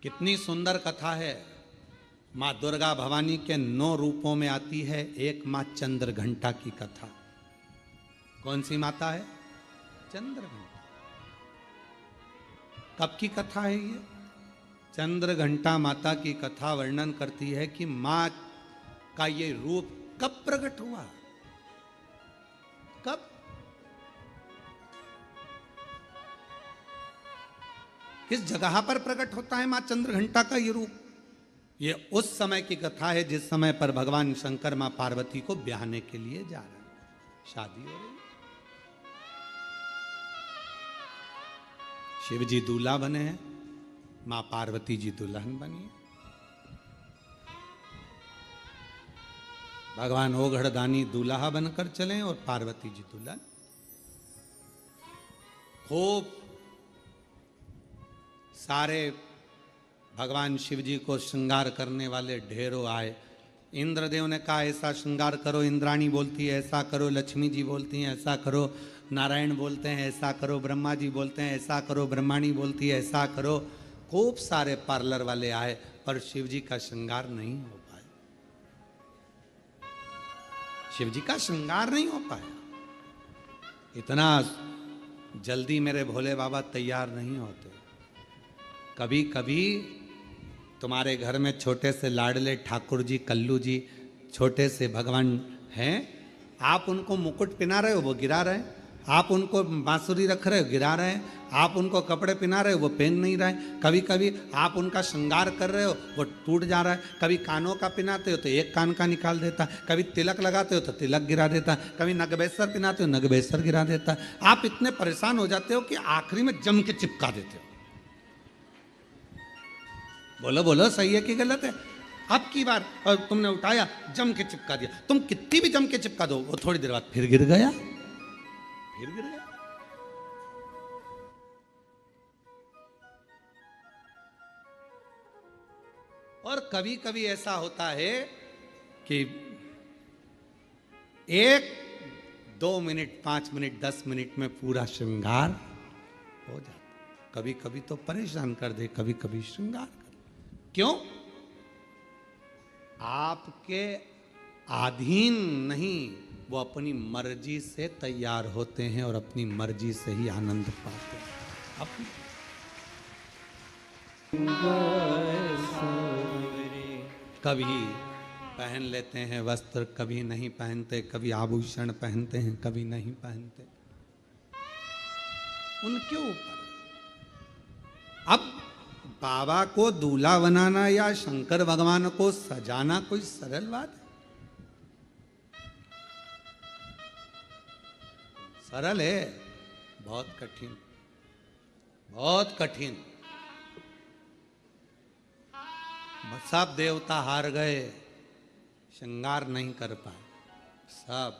कितनी सुंदर कथा है। माँ दुर्गा भवानी के 9 रूपों में आती है एक माँ चंद्र घंटा की कथा। कौन सी माता है? चंद्र घंटा। कब की कथा है ये? चंद्र घंटा माता की कथा वर्णन करती है कि माँ का ये रूप कब प्रकट हुआ। कब? किस जगह पर प्रकट होता है मां चंद्र घंटा का ये रूप? ये उस समय की कथा है जिस समय पर भगवान शंकर मां पार्वती को ब्याहने के लिए जा रहे हैं। शादी हो रही, शिव जी दूल्हा बने हैं, मां पार्वती जी दुल्हन बनी है। भगवान ओघड़दानी दूल्हा बनकर चले और पार्वती जी दुल्हन। खूब सारे भगवान शिव जी को श्रृंगार करने वाले ढेरों आए। इंद्रदेव ने कहा ऐसा श्रृंगार करो, इंद्राणी बोलती है ऐसा करो, लक्ष्मी जी बोलती हैं ऐसा करो, नारायण बोलते हैं ऐसा करो, ब्रह्मा जी बोलते हैं ऐसा करो, ब्रह्माणी बोलती है ऐसा करो। खूब सारे पार्लर वाले आए पर शिव जी का श्रृंगार नहीं हो पाया। शिव जी का श्रृंगार नहीं हो पाया। इतना जल्दी मेरे भोले बाबा तैयार नहीं होते। कभी कभी तुम्हारे घर में छोटे से लाडले ठाकुर जी, कल्लू जी, छोटे से भगवान हैं, आप उनको मुकुट पहना रहे हो वो गिरा रहे हैं, आप उनको बांसुरी रख रहे हो गिरा रहे हैं, आप उनको कपड़े पहना रहे हो वो पहन नहीं रहे। कभी कभी आप उनका श्रृंगार कर रहे हो वो टूट जा रहा है। कभी कानों का पहनाते हो तो एक कान का निकाल देता है, कभी तिलक लगाते हो तो तिलक गिरा देता है, कभी नगबेसर पहनाते हो नगबेसर गिरा देता है। आप इतने परेशान हो जाते हो कि आखिरी में जम के चिपका देते हो। बोलो बोलो सही है कि गलत है? अब की बार और तुमने उठाया जम के चिपका दिया, तुम कितनी भी जम के चिपका दो वो थोड़ी देर बाद फिर गिर गया, फिर गिर गया। और कभी कभी ऐसा होता है कि 1, 2 मिनट, 5 मिनट, 10 मिनट में पूरा श्रृंगार हो जाता। कभी कभी तो परेशान कर दे, कभी कभी श्रृंगार कर। क्यों? आपके अधीन नहीं, वो अपनी मर्जी से तैयार होते हैं और अपनी मर्जी से ही आनंद पाते हैं। कभी पहन लेते हैं वस्त्र, कभी नहीं पहनते, कभी आभूषण पहनते हैं, कभी नहीं पहनते, उनके ऊपर। अब बाबा को दूल्हा बनाना या शंकर भगवान को सजाना कोई सरल बात है? सरल है? बहुत कठिन, बहुत कठिन। सब देवता हार गए, श्रृंगार नहीं कर पाए सब।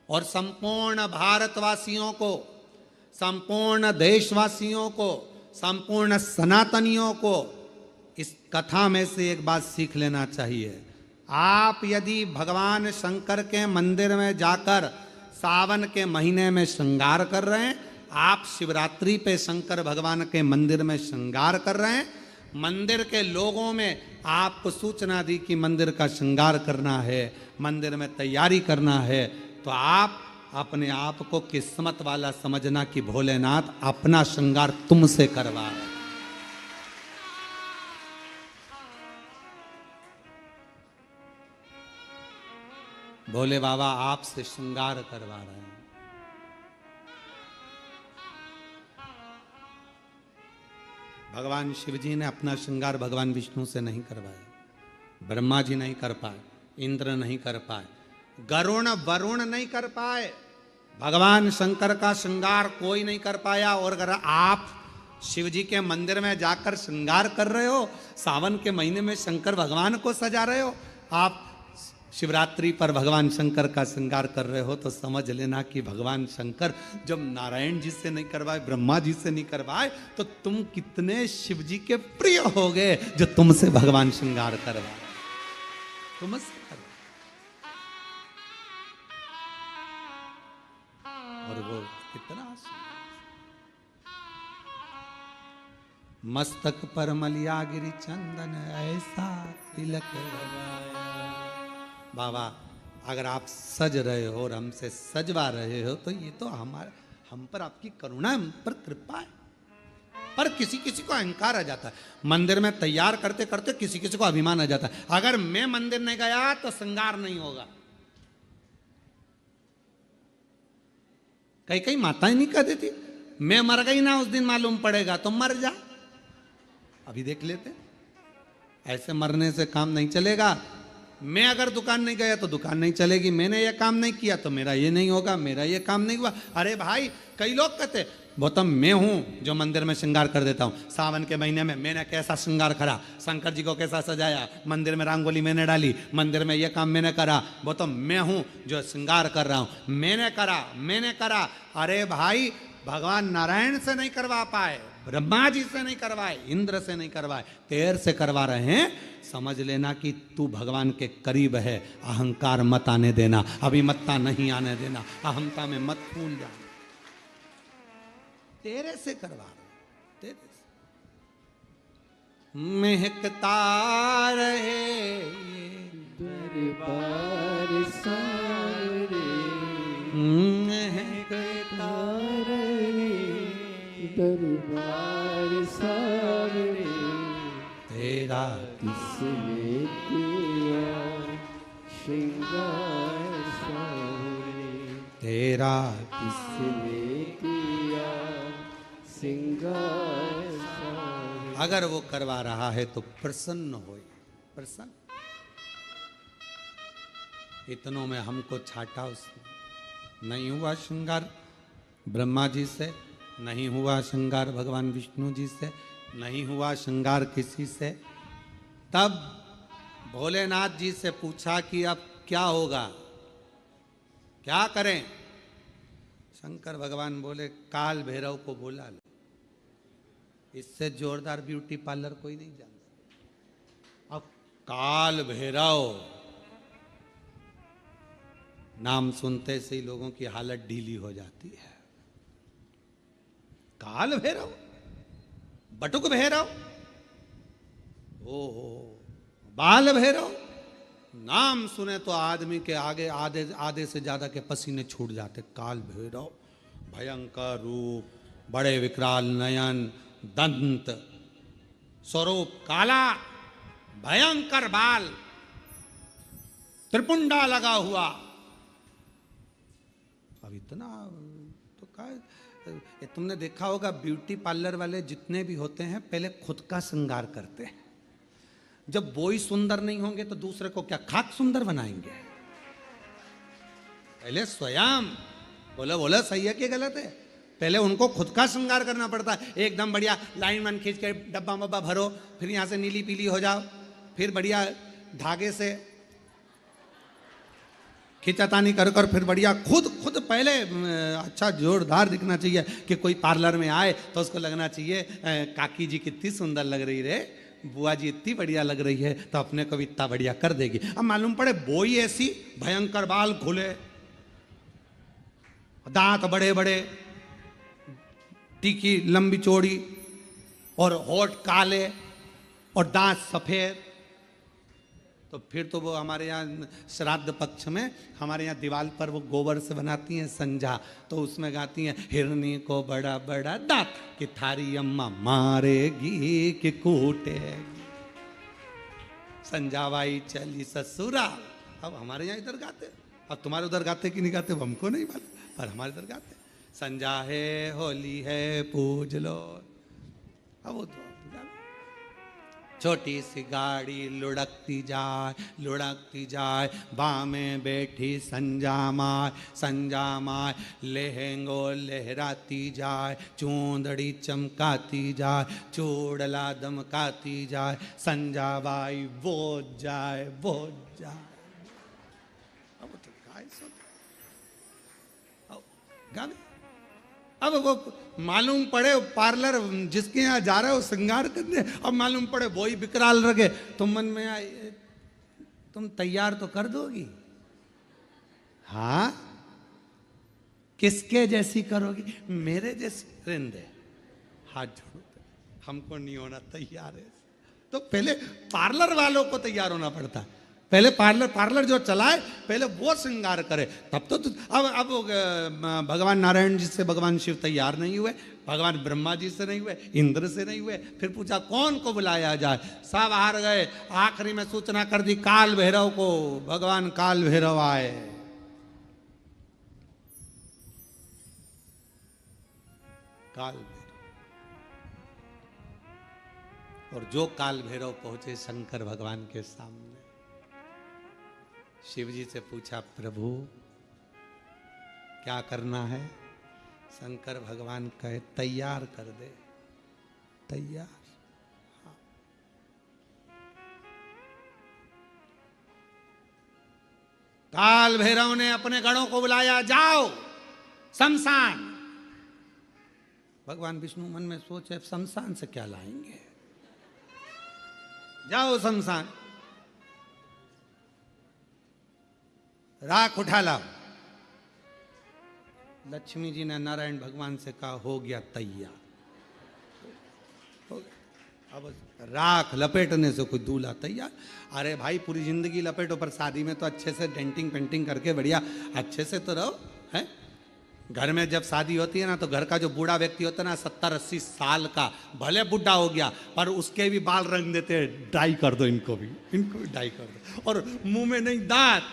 और संपूर्ण भारतवासियों को, संपूर्ण देशवासियों को, संपूर्ण सनातनियों को इस कथा में से एक बात सीख लेना चाहिए। आप यदि भगवान शंकर के मंदिर में जाकर सावन के महीने में श्रृंगार कर रहे हैं, आप शिवरात्रि पे शंकर भगवान के मंदिर में श्रृंगार कर रहे हैं, मंदिर के लोगों में आपको सूचना दी कि मंदिर का श्रृंगार करना है, मंदिर में तैयारी करना है, तो आप अपने आप को किस्मत वाला समझना कि भोलेनाथ अपना श्रृंगार तुमसे करवा रहे हैं। भोले बाबा आपसे श्रृंगार करवा रहे हैं। भगवान शिव जी ने अपना श्रृंगार भगवान विष्णु से नहीं करवाया, ब्रह्मा जी नहीं कर पाए, इंद्र नहीं कर पाए, गरुण वरुण नहीं कर पाए, भगवान शंकर का श्रृंगार कोई नहीं कर पाया। और अगर आप शिव जी के मंदिर में जाकर श्रृंगार कर रहे हो, सावन के महीने में शंकर भगवान को सजा रहे हो, आप शिवरात्रि पर भगवान शंकर का श्रृंगार कर रहे हो, तो समझ लेना कि भगवान शंकर जब नारायण जी से नहीं करवाए, ब्रह्मा जी से नहीं करवाए, तो तुम कितने शिव जी के प्रिय हो गए जो तुमसे भगवान श्रृंगार करवाए, तुमसे करवाए। और वो कितना मस्तक पर मलिया गिरी चंदन ऐसा तिलक लगाया। बाबा अगर आप सज रहे हो और हमसे सजवा रहे हो तो ये तो हम पर आपकी करुणा, हम पर कृपा है। पर किसी किसी को अहंकार आ जाता है। मंदिर में तैयार करते करते किसी किसी को अभिमान आ जाता है, अगर मैं मंदिर नहीं गया तो श्रृंगार नहीं होगा। कई कई माताएं नहीं कह देती, मैं मर गई ना उस दिन मालूम पड़ेगा, तो मर जा। अभी देख लेते, ऐसे मरने से काम नहीं चलेगा। मैं अगर दुकान नहीं गया तो दुकान नहीं चलेगी, मैंने ये काम नहीं किया तो मेरा ये नहीं होगा, मेरा ये काम नहीं हुआ। अरे भाई कई लोग कहते गौतम मैं हूं जो मंदिर में श्रृंगार कर देता हूं। सावन के महीने में मैंने कैसा श्रृंगार करा, शंकर जी को कैसा सजाया, मंदिर में रंगोली मैंने डाली, मंदिर में ये काम मैंने करा। गौतम मैं हूं जो श्रृंगार कर रहा हूं, मैंने करा। अरे भाई भगवान नारायण से नहीं करवा पाए, ब्रह्मा जी से नहीं करवाए, इंद्र से नहीं करवाए, तेर से करवा रहे हैं। समझ लेना कि तू भगवान के करीब है। अहंकार मत आने देना, अभिमत्ता नहीं आने देना, अहमता में मत फूल जाना। तेरे से करवा रहे, तेरे से महकता रहे दरबार सारे, महकता दरबार सारे, तेरा किसने किया श्रृंगार सारे, तेरा किसने किया श्रृंगार सारे। अगर वो करवा रहा है तो प्रसन्न हो, प्रसन्न। इतनों में हमको छाटा उसने। नहीं हुआ श्रृंगार ब्रह्मा जी से, नहीं हुआ श्रृंगार भगवान विष्णु जी से, नहीं हुआ श्रृंगार किसी से। तब भोलेनाथ जी से पूछा कि अब क्या होगा, क्या करें। शंकर भगवान बोले काल भैरव को बुला लो, इससे जोरदार ब्यूटी पार्लर कोई नहीं जानता। अब काल भैरव नाम सुनते से ही लोगों की हालत ढीली हो जाती है। काल भैरव, बटुक भैरव, ओहो बाल भैरव, नाम सुने तो आदमी के आगे आधे से ज्यादा के पसीने छूट जाते। काल भैरव भयंकर रूप, बड़े विकराल नयन, दंत, स्वरूप काला, भयंकर बाल, त्रिपुंडा लगा हुआ। अब इतना तो क्या, तुमने देखा होगा ब्यूटी पार्लर वाले जितने भी होते हैं पहले खुद का श्रृंगार करते हैं। जब वो ही सुंदर नहीं होंगे तो दूसरे को क्या खाक सुंदर बनाएंगे। पहले स्वयं बोला सही है कि गलत है, पहले उनको खुद का श्रृंगार करना पड़ता है। एकदम बढ़िया लाइन वन खींच के डब्बा मब्बा भरो, फिर यहां से नीली पीली हो जाओ, फिर बढ़िया धागे से खिंचातानी कर कर फिर बढ़िया खुद पहले अच्छा जोरदार दिखना चाहिए कि कोई पार्लर में आए तो उसको लगना चाहिए काकी जी कितनी सुंदर लग रही रे, बुआ जी इतनी बढ़िया लग रही है, तो अपने को भी इतना बढ़िया कर देगी। अब मालूम पड़े बोई ऐसी, भयंकर बाल खुले, दांत बड़े बड़े, टीकी लंबी चौड़ी, और होठ काले और दांत सफेद। तो फिर तो वो हमारे यहाँ श्राद्ध पक्ष में हमारे यहाँ दीवार पर वो गोबर से बनाती हैं संजा, तो उसमें गाती हैं हिरनी को बड़ा बड़ा दांत कि थारी अम्मा मारेगी कि कूटेगी, संजावाई चली ससुरा। अब हमारे यहाँ इधर गाते, अब तुम्हारे उधर गाते कि नहीं गाते वो हमको नहीं मालूम, पर हमारे इधर गाते संजा है होली है पूज लो। अब वो तो छोटी सी गाड़ी लुढ़कती जाए, बाँ में बैठी संजा माय लहंगो लहराती जाए, चूंदड़ी चमकाती जाए, चूड़ला दमकाती जाए, संजा बाई वो जाए। अब तो गाने, अब वो मालूम पड़े पार्लर जिसके यहाँ जा रहे हो श्रृंगार करने, अब मालूम पड़े वही विकराल रखे, तो मन में आए तुम तैयार तो कर दोगी, हाँ किसके जैसी करोगी, मेरे जैसी। रिंदे हमको नहीं होना तैयार है। तो पहले पार्लर वालों को तैयार होना पड़ता है। पहले पार्लर जो चलाए पहले वो श्रृंगार करे, तब तो अब भगवान नारायण जी से भगवान शिव तैयार नहीं हुए, भगवान ब्रह्मा जी से नहीं हुए, इंद्र से नहीं हुए, फिर पूछा कौन को बुलाया जाए, सब हार गए। आखिरी में सूचना कर दी काल भैरव को, भगवान काल भैरव आए। काल भैरव, और जो काल भैरव पहुंचे शंकर भगवान के सामने, शिव जी से पूछा प्रभु क्या करना है? शंकर भगवान कहे तैयार कर दे। तैयार? हाँ। काल भैरव ने अपने गणों को बुलाया, जाओ शमशान। भगवान विष्णु मन में सोचे शमशान से क्या लाएंगे, जाओ शमशान, राख उठा लाओ। लक्ष्मी जी ने नारायण भगवान से कहा हो गया तैयार, हो गया। अब राख लपेटने से कोई दूल्हा तैयार। अरे भाई पूरी जिंदगी लपेटो, पर शादी में तो अच्छे से डेंटिंग पेंटिंग करके बढ़िया अच्छे से तो रहो है। घर में जब शादी होती है ना, तो घर का जो बूढ़ा व्यक्ति होता है ना, 70-80 साल का, भले बुढ़ा हो गया पर उसके भी बाल रंग देते हैं, डाई कर दो इनको भी डाई कर दो, और मुंह में नहीं दांत,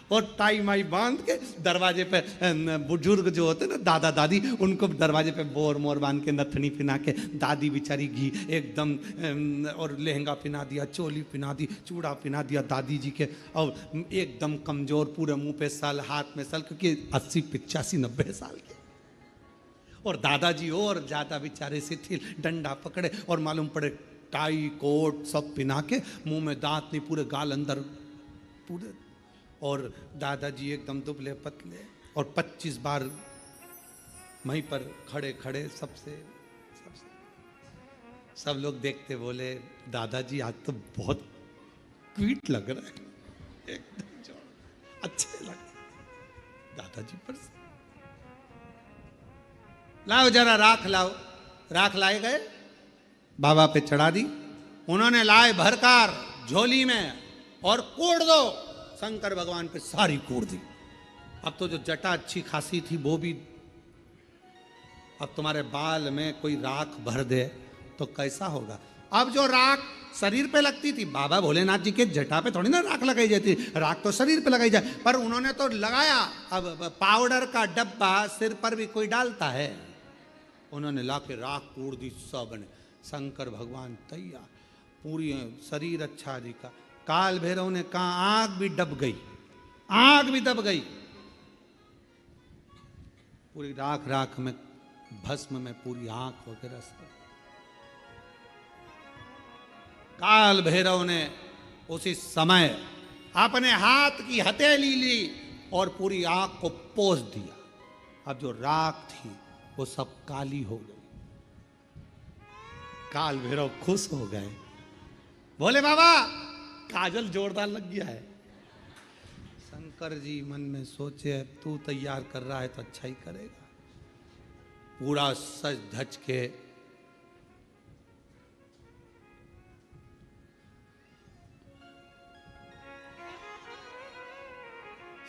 और टाई माई बांध के दरवाजे पे बुजुर्ग जो होते ना दादा दादी, उनको दरवाजे पे बोर मोर बांध के नथनी पिना के, दादी बेचारी घी एकदम, और लहंगा पिना दिया, चोली पिना दी, चूड़ा पिना दिया दादी जी के, और एकदम कमजोर, पूरे मुंह पे सल, हाथ में सल, क्योंकि 80 85 90 साल के, और दादाजी और ज्यादा बेचारे शिथिल, डंडा पकड़े और मालूम पड़े टाई कोट सब पिना के, मुंह में दांत नहीं, पूरे गाल अंदर पूरे, और दादाजी एकदम दुबले पतले, और 25 बार वहीं पर खड़े खड़े सबसे सब लोग देखते बोले दादाजी आज तो बहुत क्यूट लग रहा है, एकदम अच्छे लग दादाजी पर। लाओ जरा राख लाओ, राख लाए गए, बाबा पे चढ़ा दी, उन्होंने लाए भरकर झोली में और कोड़ दो, शंकर भगवान पे सारी कोड़ दी। अब तो जो जटा अच्छी खासी थी वो भी, अब तुम्हारे बाल में कोई राख भर दे तो कैसा होगा। अब जो राख शरीर पे लगती थी, बाबा भोलेनाथ जी के जटा पे थोड़ी ना राख लगाई जाती, राख तो शरीर पे लगाई जाए, पर उन्होंने तो लगाया। अब पाउडर का डब्बा सिर पर भी कोई डालता है, उन्होंने लाके राख कोड़ दी सब ने। शंकर भगवान तैयार, पूरी शरीर अच्छा जी का। काल भैरव ने कहा आग भी दब गई, आग भी दब गई, पूरी राख राख में, भस्म में पूरी आंख वगैरह सब। काल भैरव ने उसी समय अपने हाथ की हथेली ली और पूरी आंख को पोंछ दिया। अब जो राख थी वो सब काली हो गई। काल भैरव खुश हो गए, बोले बाबा काजल जोरदार लग गया है। शंकर जी मन में सोचे तू तैयार कर रहा है तो अच्छा ही करेगा। पूरा सज धज के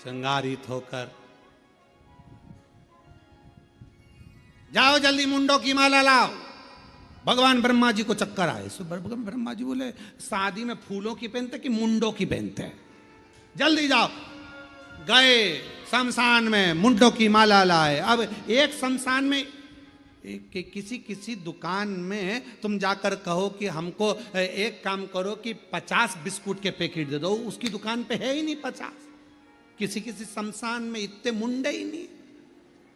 श्रृंगारित होकर, जाओ जल्दी मुंडों की माला लाओ। भगवान ब्रह्मा जी को चक्कर आए। भगवान ब्रह्मा जी बोले शादी में फूलों की पहनते कि मुंडों की पहनते हैं, जल्दी जाओ। गए शमशान में, मुंडों की माला लाए। अब एक शमशान में किसी दुकान में तुम जाकर कहो कि हमको एक काम करो कि 50 बिस्कुट के पैकेट दे दो, उसकी दुकान पे है ही नहीं 50। किसी शमशान में इतने मुंडे ही नहीं,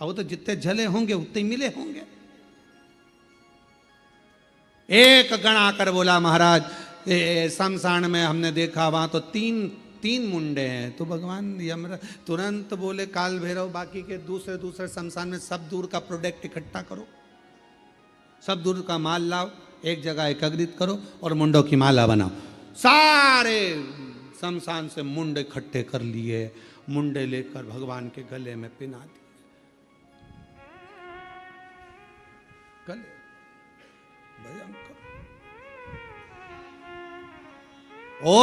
अब वो तो जितने जले होंगे उतने मिले होंगे। एक गण आकर बोला महाराज शमशान में हमने देखा वहां तो तीन मुंडे हैं। तो भगवान यमराज तुरंत बोले काल भैरव बाकी के दूसरे शमशान में सब दूर का प्रोडक्ट इकट्ठा करो, सब दूर का माल लाओ, एक जगह एकत्रित करो और मुंडों की माला बनाओ। सारे शमशान से मुंडे इकट्ठे कर लिए, मुंडे लेकर भगवान के गले में पिना दिए। गले भयंकर। ओ